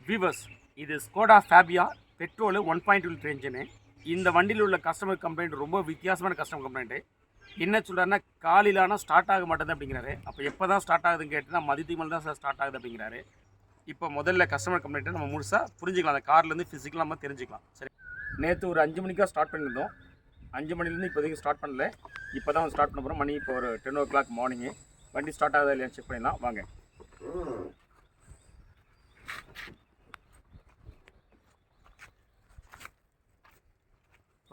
Viewers, இது Skoda Fabia petrol 1.2 litre engine. இந்த வண்டியில் உள்ள கஸ்டமர் கம்ப்ளைண்ட் ரொம்ப வித்தியாசமான கஸ்டமர் கம்ப்ளைண்ட்டு. என்ன சொல்கிறாருன்னா, காலையில் ஆனால் ஸ்டார்ட் ஆக மாட்டேங்குது அப்படிங்கிறாரு. அப்போ எப்போ தான் ஸ்டார்ட் ஆகுதுன்னு கேட்டுனா மதியத்துக்கு மேலே தான் சார் ஸ்டார்ட் ஆகுது அப்படிங்கிறாரு. இப்போ முதல்ல கஸ்டமர் கம்ப்ளைண்ட்டை நம்ம முழுசாக புரிஞ்சுக்கலாம், அந்த கார்லேருந்து ஃபிசிக்கலாக நம்ம தெரிஞ்சுக்கலாம். சரி, நேற்று ஒரு 5 மணிக்காக ஸ்டார்ட் பண்ணியிருந்தோம். 5 மணிலேருந்து இப்போதைக்கு ஸ்டார்ட் பண்ணல. இப்போ தான் ஸ்டார்ட் பண்ண போகிறோம். மணி இப்போ ஒரு 10 o'clock மார்னிங்கு. வண்டி ஸ்டார்ட் ஆகுதா இல்லையான்னு செக் பண்ணிடலாம் வாங்க.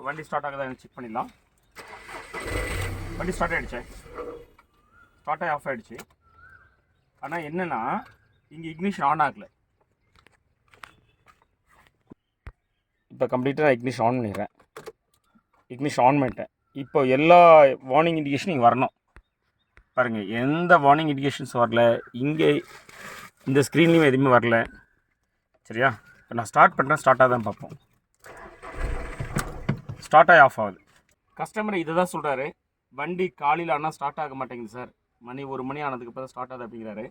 வண்டி ஸ்டார்ட் ஆகுதா செக் பண்ணிடலாம். வண்டி ஸ்டார்ட் ஆகிடுச்சு, ஸ்டார்ட் ஆகி ஆஃப் ஆகிடுச்சு. ஆனால் என்னென்னா, இங்கே இக்னிஷன் ஆன் ஆகலை. இப்போ கம்ப்ளீட்டாக இக்னிஷன் ஆன் பண்ணிடுறேன். இக்னிஷன் ஆன் பண்ணிட்டேன். இப்போ எல்லா வார்னிங் இண்டிகேஷன் இங்கே வரணும். பாருங்கள், எந்த வார்னிங் இண்டிகேஷன்ஸ் வரல. இங்கே இந்த ஸ்க்ரீன்லேயும் எதுவுமே வரல. சரியா, இப்போ நான் ஸ்டார்ட் பண்ணுறேன். ஸ்டார்ட் ஆகுதான் பார்ப்போம். ஸ்டார்ட் ஆகி ஆஃப் ஆகுது. கஸ்டமர் இதை தான் சொல்கிறாரு, வண்டி காலையில் ஆனால் ஸ்டார்ட் ஆக மாட்டேங்குது சார், மணி 1 மணி ஆனதுக்கு அப்புறம் ஸ்டார்ட் ஆகுது அப்படிங்கிறாரு.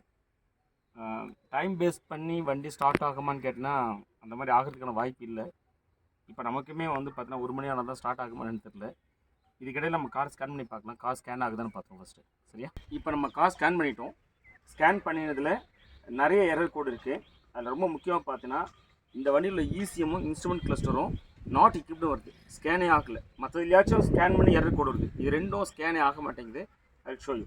டைம் பேஸ் பண்ணி வண்டி ஸ்டார்ட் ஆகுமான்னு கேட்டினா அந்த மாதிரி ஆகிறதுக்கான வாய்ப்பு இல்லை. இப்போ நமக்குமே வந்து பார்த்தீங்கன்னா 1 மணி ஆனால் தான் ஸ்டார்ட் ஆகுமான்னு தெரியல. இதுக்கிடையில் நம்ம கார் ஸ்கேன் பண்ணி பார்க்கலாம். கார் ஸ்கேன் ஆகுதான்னு பார்த்தோம் ஃபஸ்ட்டு. சரியா, இப்போ நம்ம கார் ஸ்கேன் பண்ணிட்டோம். ஸ்கேன் பண்ணினதில் நிறைய எரர் கோடு இருக்குது. அதில் ரொம்ப முக்கியமாக பார்த்தீங்கன்னா, இந்த வண்டியில் இசிஎம்மும் இன்ஸ்ட்ருமெண்ட் கிளஸ்டரும் நாட் எக்யூப்டு வருது, ஸ்கேனே ஆகலை. மற்றது இல்லையாச்சும் ஸ்கேன் பண்ணி எரர் கோடு வருது. இது ரெண்டும் ஸ்கேனே ஆக மாட்டேங்குது. I show you.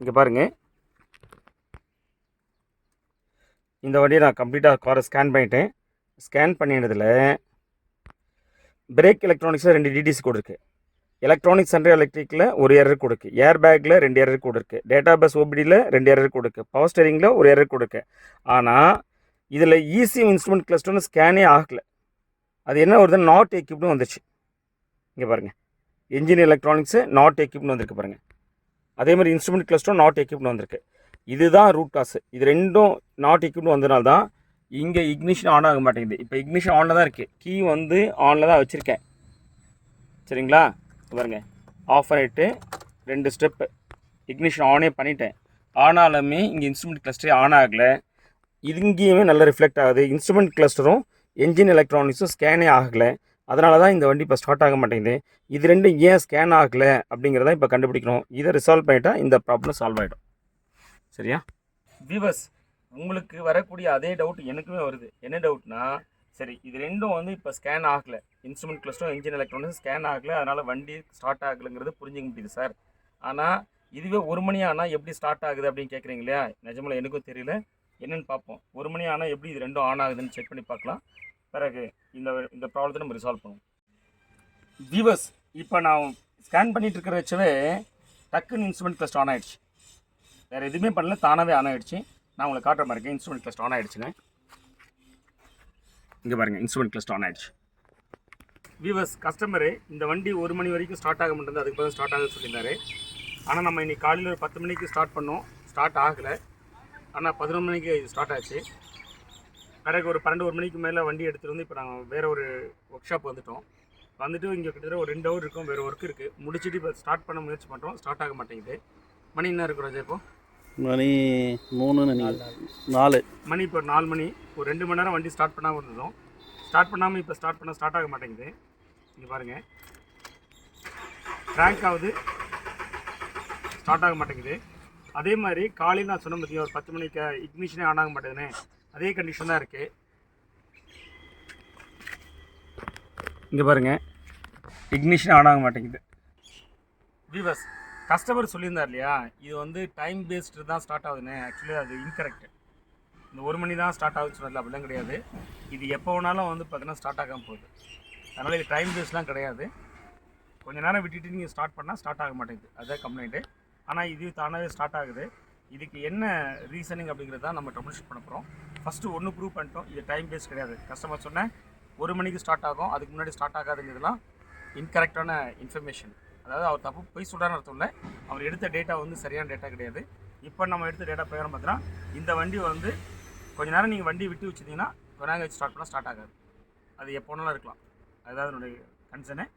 இங்கே பாருங்கள், இந்த வண்டியை நான் கம்ப்ளீட்டாக காரை ஸ்கேன் பண்ணிட்டேன். ஸ்கேன் பண்ணினதில் பிரேக் எலக்ட்ரானிக்ஸில் 2 டிடிசி கோடு இருக்குது. எலக்ட்ரானிக்ஸ் அண்ட் எலக்ட்ரிக்கில் ஒரு எரர் கோடு இருக்குது. ஏர் பேக்கில் 2 எரர் கோடு இருக்குது. டேட்டா பஸ் ஓபிடியில் 2 எரர் கோடு இருக்குது. பவர் ஸ்டேரிங்கில் ஒரு எரர் கோடு இருக்குது. ஆனால் இதில் இசிஎம் இன்ஸ்ட்ருமெண்ட் கிளஸ்டர்னு ஸ்கேனே ஆகலை. அது என்ன வருது, நாட் எக்யூப்னு வந்துச்சு. இங்கே பாருங்கள், என்ஜின் எலக்ட்ரானிக்ஸு நாட் எக்யூப்னு வந்திருக்கு பாருங்கள். அதே மாதிரி இன்ஸ்ட்ருமெண்ட் கிளஸ்டரும் நாட் எக்யூப்னு வந்திருக்கு. இதுதான் ரூட் காசு. இது ரெண்டும் நாட் எக்யூப்னு வந்ததுனால தான் இங்கே இக்னிஷன் ஆன் ஆக மாட்டேங்குது. இப்போ இக்னிஷன் ஆனில் தான் இருக்குது. கீ வந்து ஆனில் தான் வச்சுருக்கேன். சரிங்களா, பாருங்கள், ஆஃப் பண்ணிவிட்டு 2 ஸ்டெப்பு இக்னிஷன் ஆனே பண்ணிட்டேன். ஆனாலுமே இங்கே இன்ஸ்ட்ருமெண்ட் கிளஸ்டரே ஆன் ஆகலை. இங்கேயுமே நல்லா ரிஃப்ளெக்ட் ஆகுது. இன்ஸ்ட்ருமெண்ட் கிளஸ்டரும் என்ஜின் எலக்ட்ரானிக்ஸும் ஸ்கேனே ஆகலை. அதனால தான் இந்த வண்டி இப்போ ஸ்டார்ட் ஆக மாட்டேங்குது. இது ரெண்டும் ஏன் ஸ்கேன் ஆகலை அப்படிங்கிறத இப்போ கண்டுபிடிக்கணும். இதை ரிசால்வ் பண்ணிட்டா இந்த ப்ராப்ளம் சால்வ் ஆகிடும். சரியா வியூவர்ஸ், உங்களுக்கு வரக்கூடிய அதே டவுட் எனக்குமே வருது. என்ன டவுட்னா, சரி இது ரெண்டும் வந்து இப்போ ஸ்கேன் ஆகலை, இன்ஸ்ட்ருமெண்ட் கிளஸ்டரும் என்ஜின் எலக்ட்ரானிக்ஸும் ஸ்கேன் ஆகலை, அதனால் வண்டி ஸ்டார்ட் ஆகலைங்கிறது புரிஞ்சுக்க முடியுது சார். ஆனால் இதுவே 1 மணி ஆனால் எப்படி ஸ்டார்ட் ஆகுது அப்படின்னு கேட்குறீங்க இல்லையா? நிஜமில் எனக்கும் தெரியல, என்னென்னு பார்ப்போம். 1 மணி ஆனால் எப்படி இது ரெண்டும் ஆன் ஆகுதுன்னு செக் பண்ணி பார்க்கலாம். பிறகு இந்த ப்ராப்ளத்தை நம்ம ரிசால்வ் பண்ணுவோம். வியூவர்ஸ், இப்போ நான் ஸ்கேன் பண்ணிகிட்டு இருக்கிற வச்சவே டக்குன்னு இன்ஸ்ட்ருமெண்ட் கிளஸ்டர் ஆன் ஆகிடுச்சு. வேறு எதுவுமே பண்ணல, தானாகவே ஆன் ஆகிடுச்சு. நான் உங்களுக்கு காட்டுற மாதிரி இருக்கேன். இன்ஸ்ட்ருமெண்ட் கிளஸ்டர் ஆன் ஆகிடுச்சுங்க. இங்கே பாருங்கள், இன்ஸ்ட்ருமெண்ட் கிளஸ்டர் ஆன் ஆகிடுச்சு. வியூவர்ஸ், கஸ்டமரு இந்த வண்டி 1 மணி வரைக்கும் ஸ்டார்ட் ஆக மாட்டேங்குது, அதுக்கு பதில் ஸ்டார்ட் ஆகுதுன்னு சொல்லியிருந்தாரு. ஆனால் நம்ம இன்றைக்கி காலையில் ஒரு 10 மணிக்கு ஸ்டார்ட் பண்ணோம், ஸ்டார்ட் ஆகலை. ஆனால் 11 மணிக்கு ஸ்டார்ட் ஆச்சு. பிறகு ஒரு 12 மணிக்கு மேலே வண்டி எடுத்துகிட்டு வந்து இப்போ நாங்கள் வேறு ஒரு ஒர்க் ஷாப் வந்துவிட்டோம். வந்துட்டு இங்கே கிட்டத்தட்ட ஒரு 2 ஹவர் இருக்கும், வேறு ஒர்க் இருக்குது. முடிச்சுட்டு இப்போ ஸ்டார்ட் பண்ண முயற்சி பண்ணுறோம். ஸ்டார்ட் ஆக மாட்டேங்குது. மணி என்ன இருக்கும் ராஜா? இப்போ மணி 4 மணி. இப்போ 4 மணி. ஒரு 2 மணி நேரம் வண்டி ஸ்டார்ட் பண்ணாமல் இருந்தோம். ஸ்டார்ட் பண்ணாமல் இப்போ ஸ்டார்ட் ஆக மாட்டேங்குது. இங்கே பாருங்கள், ட்ராங்க் ஆகுது, ஸ்டார்ட் ஆக மாட்டேங்குது. அதே மாதிரி காலையில் நான் சொன்ன பார்த்தீங்க, ஒரு 10 மணிக்கு இக்னிஷனே ஆன் ஆக மாட்டேங்குதுன்னு, அதே கண்டிஷன் தான் இருக்குது. இங்கே பாருங்கள், இக்னிஷன் ஆன் ஆக மாட்டேங்குது. வியூவர்ஸ், கஸ்டமர் சொல்லியிருந்தார் இல்லையா, இது வந்து டைம் பேஸ்டு தான் ஸ்டார்ட் ஆகுதுன்னு. ஆக்சுவலி அது இன்கரெக்ட். இந்த 1 மணி தான் ஸ்டார்ட் ஆகுதுன்னு சொன்னதில்ல, அப்படிலாம் கிடையாது. இது எப்போ வேணாலும் வந்து பார்த்தீங்கன்னா ஸ்டார்ட் ஆகாமல் போகுது. அதனால் இது டைம் பேஸ்லாம் கிடையாது. கொஞ்சம் நேரம் விட்டுட்டு நீங்கள் ஸ்டார்ட் பண்ணால் ஸ்டார்ட் ஆக மாட்டேங்குது, அதுதான் கம்ப்ளைண்ட்டு. ஆனால் இது தானாகவே ஸ்டார்ட் ஆகுது. இதுக்கு என்ன ரீசனிங் அப்படிங்கிறது தான் நம்ம ட்ரபிள் ஷூட் பண்ண போகிறோம். ஃபஸ்ட்டு ஒன்று ப்ரூவ் பண்ணிட்டோம், இது டைம் பேஸ் கிடையாது. கஸ்டமர் சொன்னேன் 1 மணிக்கு ஸ்டார்ட் ஆகும், அதுக்கு முன்னாடி ஸ்டார்ட் ஆகாதுங்கிறதுலாம் இன்கரெக்டான இன்ஃபர்மேஷன். அதாவது அவர் தப்பு போய் சொல்கிறான்னு அர்த்தம் இல்லை, அவர் எடுத்த டேட்டா வந்து சரியான டேட்டா கிடையாது. இப்போ நம்ம எடுத்த டேட்டா பிரகாரம் பார்த்தீங்கன்னா இந்த வண்டி வந்து கொஞ்சம் நேரம் நீங்கள் வண்டி விட்டு வச்சுருந்தீங்கன்னா கொஞ்ச நேரம் வச்சு ஸ்டார்ட் பண்ணால் ஸ்டார்ட் ஆகாது. அது எப்போ வேணாலும் இருக்கலாம், அதுதான் என்னுடைய கன்சர்னு.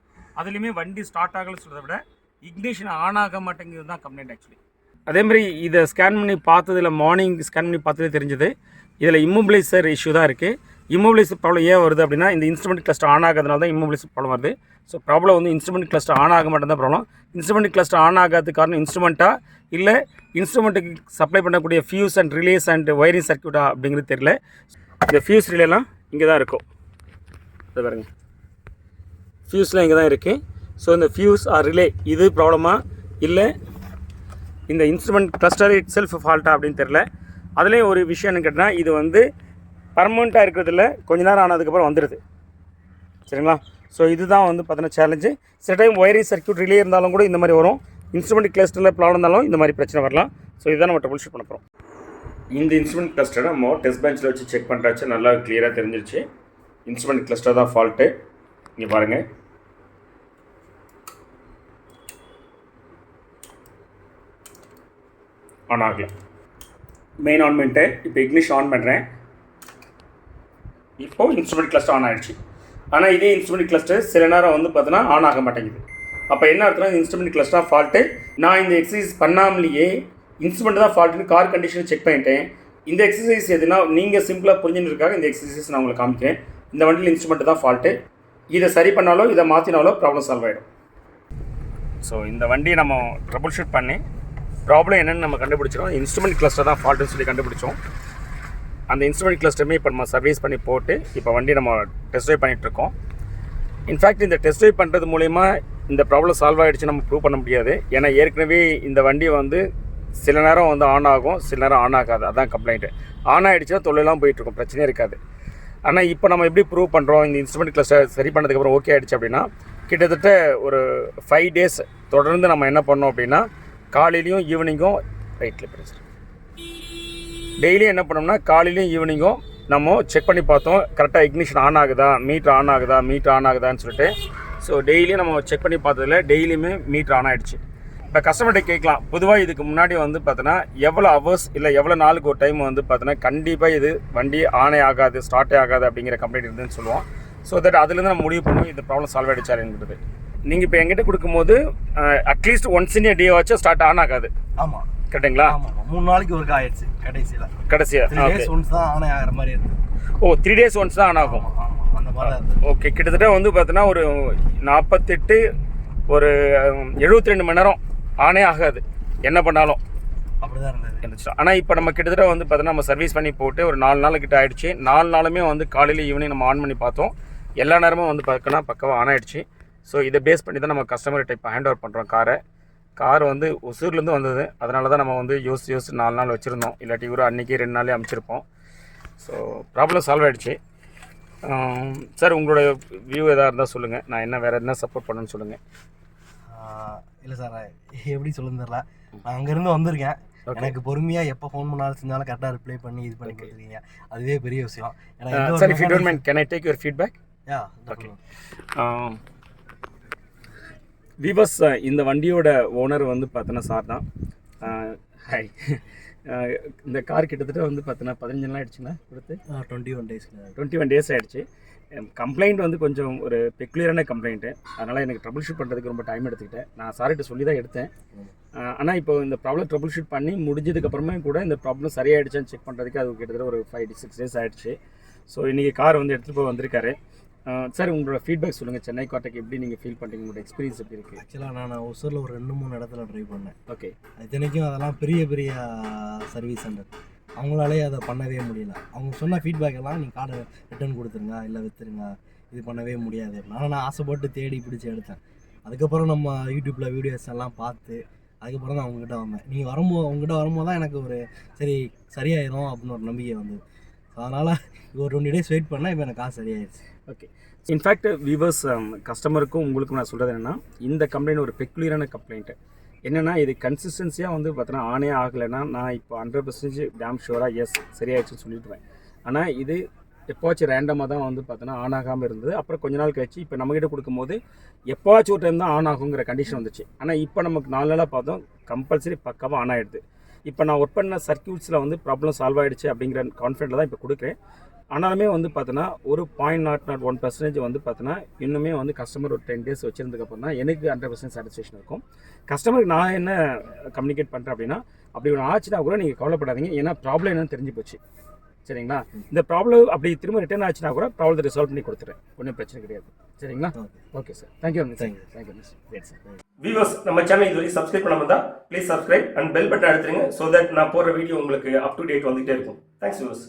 அதுலேயுமே வண்டி ஸ்டார்ட் ஆகலை சொல்கிறத விட இக்னிஷன் ஆன் ஆக மாட்டேங்கிறது தான் கம்ப்ளைண்ட் ஆக்சுவலி. அதேமாதிரி இதை ஸ்கேன் பண்ணி பார்த்ததில் மார்னிங் ஸ்கேன் பண்ணி பார்த்ததே தெரிஞ்சது இதில் இம்மோபிளைசர் இஷ்யூ தான் இருக்குது. இம்மோபிளைசர் ப்ராப்ளம் ஏன் வருது அப்படின்னா இந்த இன்ஸ்ட்ருமெண்ட் கிளஸ்டர் ஆன் ஆகாதனால தான் இம்மோபிளைசர் ப்ராப்ளம் வருது. ஸோ ப்ராப்ளம் வந்து இன்ஸ்ட்ருமெண்ட் கிளஸ்டர் ஆன் ஆக மாட்டேன் தான் ப்ராப்ளம். இன்ஸ்ட்ருமெண்ட் கிளஸ்டர் ஆன் ஆகாததுக்கு காரணம் இன்ஸ்ட்ருமெண்ட்டாக இல்லை இன்ஸ்ட்ருமெண்ட்டுக்கு சப்ளை பண்ணக்கூடிய ஃபியூஸ் அண்ட் ரிலேஸ் அண்ட் ஒயரிங் சர்க்யூட்டா அப்படிங்கிறது தெரியல. இந்த ஃபியூஸ் ரிலேலாம் இங்கே தான் இருக்கும். இது பாருங்கள், ஃபியூஸ்லாம் இங்கே தான் இருக்குது. ஸோ இந்த ஃபியூஸ் ஆர் ரிலே இது ப்ராப்ளமாக இல்லை இந்த இன்ஸ்ட்ருமெண்ட் கிளஸ்டர் இட் செல்ஃப் ஃபால்ட்டா அப்படின்னு தெரில. அதுலேயும் ஒரு விஷயம் என்ன கேட்டால் இது வந்து பர்மனெண்ட்டாக இருக்கிறதில்ல, கொஞ்ச நேரம் ஆனதுக்கப்புறம் வந்துடுது. சரிங்களா? ஸோ இதுதான் வந்து பார்த்தீங்கன்னா சேலஞ்சு. சில டைம் ஒயரிங் சர்க்யூட் ரிலே இருந்தாலும் கூட இந்த மாதிரி வரும். இன்ஸ்ட்ருமெண்ட் கிளஸ்டரில் ப்ராப்ளம் இருந்தாலும் இந்த மாதிரி பிரச்சனை வரலாம். ஸோ இதுதான் நம்ம ட்ரபிள் ஷூட் பண்ண போகிறோம். இந்த இன்ஸ்ட்ருமெண்ட் கிளஸ்டரை நம்ம டெஸ்ட் பெஞ்சில் வச்சு செக் பண்ணுறாச்சு, நல்லா கிளியராக தெரிஞ்சிருச்சு. இன்ஸ்ட்ருமெண்ட் கிளஸ்டர் தான் ஃபால்ட்டு. இங்கே பாருங்கள், ஆன் ஆகலை. மெயின் ஆன் பண்ணிட்டு இப்போ இக்னிஷ் ஆன் பண்ணுறேன். இப்போது இன்ஸ்ட்ருமெண்ட் கிளஸ்டர் ஆன் ஆகிடுச்சு. ஆனால் இதே இன்ஸ்ட்ருமெண்ட் கிளஸ்டர் சில நேரம் வந்து பார்த்தீங்கன்னா ஆன் ஆக மாட்டேங்குது. அப்போ என்ன அர்த்தம்னா இன்ஸ்ட்ருமெண்ட் கிளஸ்டர் ஃபால்ட்டு. நான் இந்த எக்ஸசைஸ் பண்ணாமலேயே இன்ஸ்ட்ருமெண்ட் தான் ஃபால்ட்டுன்னு கார் கண்டிஷனை செக் பண்ணிட்டேன். இந்த எக்ஸசைஸ் எதுனா நீங்கள் சிம்பிளாக புரிஞ்சுருக்காக இந்த எக்ஸசைஸ் நான் உங்களுக்கு காமிக்கிறேன். இந்த வண்டியில் இன்ஸ்ட்ருமெண்ட் தான் ஃபால்ட்டு. இதை சரி பண்ணாலோ இதை மாற்றினாலோ ப்ராப்ளம் சால்வ் ஆகிடும். ஸோ இந்த வண்டியை நம்ம ட்ரபிள் ஷூட் பண்ணி ப்ராப்ளம் என்னென்னு நம்ம கண்டுபிடிச்சிடும். இன்ஸ்ட்ருமெண்ட் கிளஸ்டர் தான் ஃபால்ட்டுன்னு சொல்லி கண்டுபிடிச்சோம். அந்த இன்ஸ்ட்ருமெண்ட் கிளஸ்டருமே இப்போ நம்ம சர்வீஸ் பண்ணி போட்டு இப்போ வண்டி நம்ம டெஸ்ட் ட்ரைவ் பண்ணிகிட்ருக்கோம். இன்ஃபேக்ட் இந்த டெஸ்ட் ட்ரைவ் பண்ணுறது மூலிமா இந்த ப்ராப்ளம் சால்வ் ஆகிடுச்சு நம்ம ப்ரூவ் பண்ண முடியாது. ஏன்னா ஏற்கனவே இந்த வண்டி வந்து சில நேரம் வந்து ஆன் ஆகும், சில நேரம் ஆன் ஆகாது. அதான் கம்ப்ளைண்ட்டு. ஆன் ஆகிடுச்சுன்னா தொழிலாம் போயிட்டுருக்கும், பிரச்சனையே இருக்காது. ஆனால் இப்போ நம்ம எப்படி ப்ரூவ் பண்ணுறோம், இந்த இன்ஸ்ட்ருமெண்ட் கிளஸ்டர் சரி பண்ணதுக்கப்புறம் ஓகே ஆகிடுச்சு அப்படின்னா கிட்டத்தட்ட ஒரு 5 days தொடர்ந்து நம்ம என்ன பண்ணோம் அப்படின்னா காலையிலையும் ஈவினிங்கும் ரைட்டில் பிரச்சனை டெய்லியும் என்ன பண்ணோம்னா காலையிலையும் ஈவினிங்கும் நம்ம செக் பண்ணி பார்த்தோம். கரெக்டாக இக்னிஷன் ஆன் ஆகுதா, மீட்டர் ஆன் ஆகுதான்னு சொல்லிட்டு. ஸோ டெய்லியும் நம்ம செக் பண்ணி பார்த்ததில் டெய்லியுமே மீட்டர் ஆன் ஆகிடுச்சு. இப்போ கஸ்டமர்கிட்ட கேட்கலாம், பொதுவாக இதுக்கு முன்னாடி வந்து பார்த்தோன்னா எவ்வளோ ஹவர்ஸ் இல்லை எவ்வளோ நாளுக்கு ஒரு டைம் வந்து பார்த்தோன்னா கண்டிப்பாக இது வண்டி ஆனே ஆகாது, ஸ்டார்ட்டே ஆகாது அப்படிங்கிற கம்ப்ளைண்ட் இருந்துன்னு சொல்லுவோம். ஸோ தட் அதுலேருந்து நம்ம முடிவு பண்ணுவோம் இந்த ப்ராப்ளம் சால்வ் ஆகிடுச்சாருங்கிறது. நீங்கள் இப்போ எங்கிட்ட கொடுக்கும்போது அட்லீஸ்ட் ஒன்ஸ் இன் டே வச்சு ஸ்டார்ட் ஆன் ஆகாது. ஆமாம், கரெக்டுங்களா? 3 நாளைக்கு ஒரு ஆயிடுச்சு கடைசியாக 3 days ஒன்ஸ் தான் ஆன் ஆகிற மாதிரி இருக்குது. ஓ, 3 days ஒன்ஸ் தான் ஆன் ஆகும். அந்த மாதிரி தான் இருக்குது. ஓகே, கிட்டத்தட்ட வந்து பார்த்தோன்னா ஒரு 48 ஒரு 72 மணி நேரம் ஆனே ஆகாது என்ன பண்ணாலும். அப்படி தான் இருந்துச்சு. ஆனால் இப்போ நம்ம கிட்டத்தட்ட வந்து பார்த்தோன்னா நம்ம சர்வீஸ் பண்ணி போட்டு ஒரு 4 நாள் கிட்ட ஆகிடுச்சு. 4 நாளுமே வந்து காலையில் ஈவினிங் நம்ம ஆன் பண்ணி பார்த்தோம். எல்லா நேரமும் வந்து பார்க்கனா பக்கவாக ஆன் ஆகிடுச்சு. ஸோ இதை பேஸ் பண்ணி தான் நம்ம கஸ்டமர்கிட்ட இப்போ ஹேண்ட் ஓவர் பண்ணுறோம் கார் வந்து ஒசூர்லேருந்து வந்தது. அதனால தான் நம்ம வந்து யோசிச்சு 4 நாள் வச்சுருந்தோம். இல்லாட்டி ஒரு அன்றைக்கி 2 நாளே அமைச்சிருப்போம். ஸோ ப்ராப்ளம் சால்வ் ஆகிடுச்சு. சார் உங்களோட வியூ எதாக இருந்தால் சொல்லுங்கள், நான் என்ன வேறு என்ன சப்போர்ட் பண்ணணும்னு சொல்லுங்கள். இல்லை சார், எப்படி சொல்லுன்னு தெரியல. நான் அங்கேருந்து வந்திருக்கேன். எனக்கு பொறுமையாக எப்போ ஃபோன் பண்ணாலும் செஞ்சாலும் கரெக்டாக ரிப்ளை பண்ணி இது பண்ணி கொடுத்துருக்கீங்க. அதுவே பெரிய விஷயம். Sir if you don't mind can I take your feedback? Okay. Viewers, இந்த வண்டியோட ஓனர் வந்து பார்த்தோன்னா சார் தான். ஹாய். இந்த கார் கிட்டத்தட்ட வந்து பார்த்தோன்னா 15 நாள் ஆகிடுச்சுங்களா கொடுத்து? 21 days ஆகிடுச்சு. கம்ப்ளைண்ட் வந்து கொஞ்சம் ஒரு பெக்குலியரான கம்ப்ளைண்ட்டு. அதனால் எனக்கு ட்ரபிள் ஷூட் பண்ணுறதுக்கு ரொம்ப டைம் எடுத்துக்கிட்டேன். நான் சார்கிட்ட சொல்லி தான் எடுத்தேன். ஆனால் இப்போ இந்த ப்ராப்ளம் ட்ரபிள் ஷூட் பண்ணி முடிஞ்சதுக்கப்புறமே கூட இந்த ப்ராப்ளம் சரியாயிடுச்சான்னு செக் பண்ணுறதுக்கு அது கிட்டத்தட்ட ஒரு 5-6 days ஆகிடுச்சு. ஸோ இன்றைக்கி கார் வந்து எடுத்துகிட்டு போய் வந்திருக்காரு. சார் உங்களோட ஃபீட்பேக் சொல்லுங்கள். சென்னை கார்டெக் எப்படி நீங்கள் ஃபீல் பண்ணுறீங்க, உங்களோட எக்ஸ்பீரியன்ஸ் எப்படி இருக்குது? ஆக்சுவலாக நான் ஒசூரில் ஒரு 2-3 இடத்துல ட்ரைவ் பண்ணேன். ஓகே. இத்தனைக்கும் அதெல்லாம் பெரிய பெரிய சர்வீஸ் சென்டர், அவங்களாலே அதை பண்ணவே முடியல. அவங்க சொன்ன ஃபீட்பேக் எல்லாம் நீங்கள் கார்டை ரிட்டர்ன் கொடுத்துருங்க, இல்லை விற்றுருங்க, இது பண்ணவே முடியாது. நான் ஆசைப்பட்டு தேடி பிடிச்சி எடுத்தேன். அதுக்கப்புறம் நம்ம யூடியூப்பில் வீடியோஸ் எல்லாம் பார்த்து அதுக்கப்புறம் தான் அவங்ககிட்ட வந்தேன். நீங்கள் அவங்ககிட்ட வரும்போது தான் எனக்கு ஒரு சரியாயிரும் அப்படின்னு ஒரு நம்பிக்கை வந்தது. ஸோ அதனால் ஒரு 20 days வெயிட் பண்ணால் இப்போ எனக்கு காசு சரியாயிடுச்சு. ஓகே. இன்ஃபேக்ட் வியூவர்ஸ், கஸ்டமருக்கும் உங்களுக்கும் நான் சொல்கிறது என்னென்னா இந்த கம்ப்ளைண்ட் ஒரு பெக்குலியரான கம்ப்ளைண்ட்டு. என்னென்னா இது கன்சிஸ்டன்சியாக வந்து பார்த்தோன்னா ஆனே ஆகலைன்னா நான் இப்போ 100% டேம் ஷூராக எஸ் சரியாயிடுச்சுன்னு சொல்லிவிடுவேன். ஆனால் இது எப்போவாச்சும் ரேண்டமாக தான் வந்து பார்த்தோன்னா ஆன் ஆகாமல் இருந்தது. அப்புறம் கொஞ்ச நாள் கழிச்சு இப்போ நம்மகிட்ட கொடுக்கும்போது எப்போவாச்சும் ஒரு டைம் தான் ஆன் ஆகுங்கிற கண்டிஷன் வந்துச்சு. ஆனால் இப்போ நமக்கு 4 நாளாக பார்த்தோம் கம்பல்சரி பக்காவாக ஆன் ஆகிடுது. இப்போ நான் ஒர்க் பண்ண சர்க்யூட்ஸில் வந்து ப்ராப்ளம் சால்வ் ஆகிடுச்சு அப்படிங்கிற கான்ஃபிடென்ட்டில் தான் இப்போ கொடுக்குறேன். ஆனாலுமே வந்து பார்த்தோன்னா ஒரு 0.001% வந்து பார்த்தோன்னா இன்னுமே வந்து கஸ்டமர் ஒரு 10 டேஸ் வச்சிருந்ததுக்கப்புறம் தான் எனக்கு 100% சாட்டிஸ்ஃபேக்ஷன் இருக்கும். கஸ்டமருக்கு நான் என்ன கம்யூனிகேட் பண்ணுறேன் அப்படின்னா, அப்படி ஒன்று ஆச்சுன்னா கூட நீங்கள் கவலைப்படாதீங்க, ஏன்னா ப்ராப்ளம் என்னன்னு தெரிஞ்சு போச்சு. சரிங்களா? இந்த ப்ராப்ளம் அப்படி திரும்ப ரிட்டர்ன் ஆச்சுன்னா கூட ப்ராப்ளத்தை ரிசால்வ் பண்ணி கொடுத்துறேன், ஒன்றும் பிரச்சனை கிடையாது. சரிங்களா? Okay sir, thank you miss. Thank you miss. Great sir. Viewers, நம்ம சேனல் இதுவரை சப்ஸ்கிரைப் பண்ணாம இருந்தா please subscribe and bell button அழுத்துங்க, ஸோ தட் நான் போடுற வீடியோ உங்களுக்கு அப் டு டேட் வந்துகிட்டே இருக்கும். Thanks viewers.